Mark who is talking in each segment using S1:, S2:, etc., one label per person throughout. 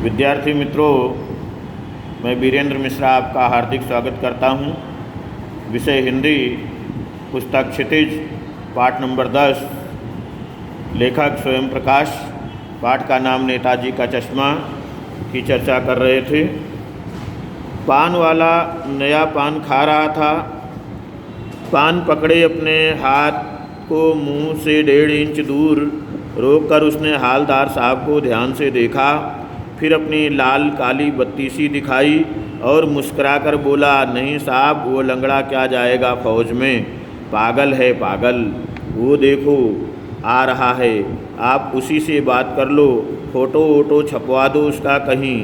S1: विद्यार्थी मित्रों, मैं वीरेंद्र मिश्रा आपका हार्दिक स्वागत करता हूं। विषय हिंदी, पुस्तक क्षितिज, पाठ नंबर 10, लेखक स्वयं प्रकाश। पाठ का नाम नेताजी का चश्मा की चर्चा कर रहे थे। पान वाला नया पान खा रहा था। पान पकड़े अपने हाथ को मुंह से 1.5 इंच दूर रोककर उसने हालदार साहब को ध्यान से देखा। फिर अपनी लाल काली बत्ती सी दिखाई और मुस्कुराकर बोला, नहीं साहब, वो लंगड़ा क्या जाएगा फौज में, पागल है पागल। वो देखो आ रहा है, आप उसी से बात कर लो, फ़ोटो वोटो छपवा दो उसका कहीं।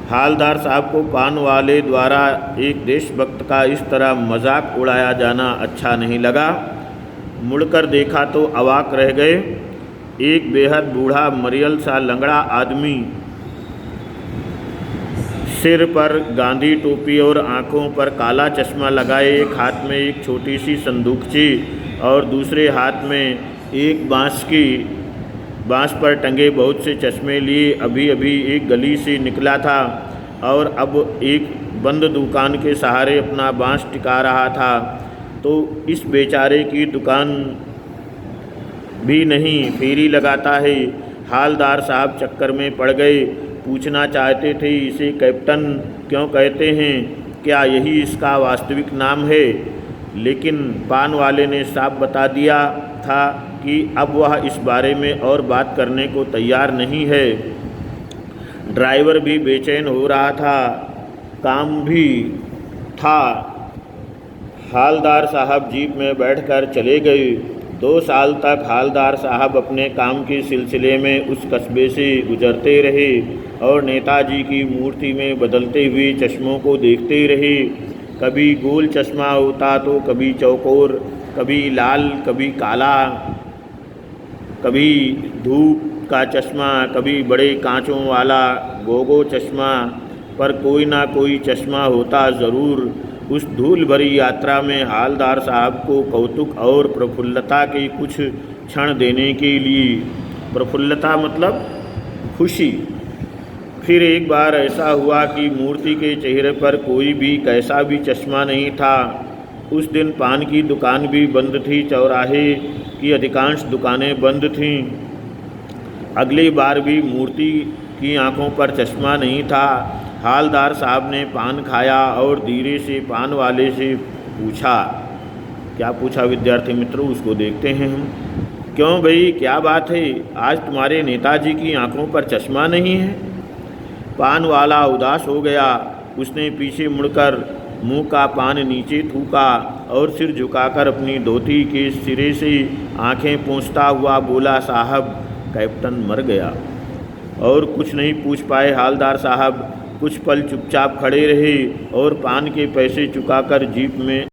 S1: हालदार साहब को पान वाले द्वारा एक देशभक्त का इस तरह मजाक उड़ाया जाना अच्छा नहीं लगा। मुड़कर देखा तो अवाक रह गए। एक बेहद बूढ़ा मरियल सा लंगड़ा आदमी, सिर पर गांधी टोपी और आँखों पर काला चश्मा लगाए, एक हाथ में एक छोटी सी संदूकची और दूसरे हाथ में एक बांस पर टंगे बहुत से चश्मे लिए अभी अभी एक गली से निकला था और अब एक बंद दुकान के सहारे अपना बांस टिका रहा था। तो इस बेचारे की दुकान भी नहीं, फेरी लगाता है। हालदार साहब चक्कर में पड़ गए। पूछना चाहते थे, इसे कैप्टन क्यों कहते हैं, क्या यही इसका वास्तविक नाम है? लेकिन पान वाले ने साफ बता दिया था कि अब वह इस बारे में और बात करने को तैयार नहीं है। ड्राइवर भी बेचैन हो रहा था, काम भी था। हालदार साहब जीप में बैठकर चले गए। 2 साल तक हालदार साहब अपने काम के सिलसिले में उस कस्बे से गुजरते रहे और नेताजी की मूर्ति में बदलते हुए चश्मों को देखते रहे। कभी गोल चश्मा होता तो कभी चौकोर, कभी लाल, कभी काला, कभी धूप का चश्मा, कभी बड़े कांचों वाला गोगो चश्मा, पर कोई ना कोई चश्मा होता ज़रूर। उस धूल भरी यात्रा में हालदार साहब को कौतुक और प्रफुल्लता के कुछ क्षण देने के लिए, प्रफुल्लता मतलब खुशी। फिर एक बार ऐसा हुआ कि मूर्ति के चेहरे पर कोई भी कैसा भी चश्मा नहीं था। उस दिन पान की दुकान भी बंद थी, चौराहे की अधिकांश दुकानें बंद थीं। अगली बार भी मूर्ति की आंखों पर चश्मा नहीं था। हालदार साहब ने पान खाया और धीरे से पान वाले से पूछा। क्या पूछा विद्यार्थी मित्रों, उसको देखते हैं हम। क्यों भाई, क्या बात है, आज तुम्हारे नेताजी की आंखों पर चश्मा नहीं है? पान वाला उदास हो गया। उसने पीछे मुड़कर मुंह का पान नीचे थूका और सिर झुकाकर अपनी धोती के सिरे से आंखें पोंछता हुआ बोला, साहब कैप्टन मर गया। और कुछ नहीं पूछ पाए हालदार साहब। कुछ पल चुपचाप खड़े रहे और पान के पैसे चुकाकर जीप में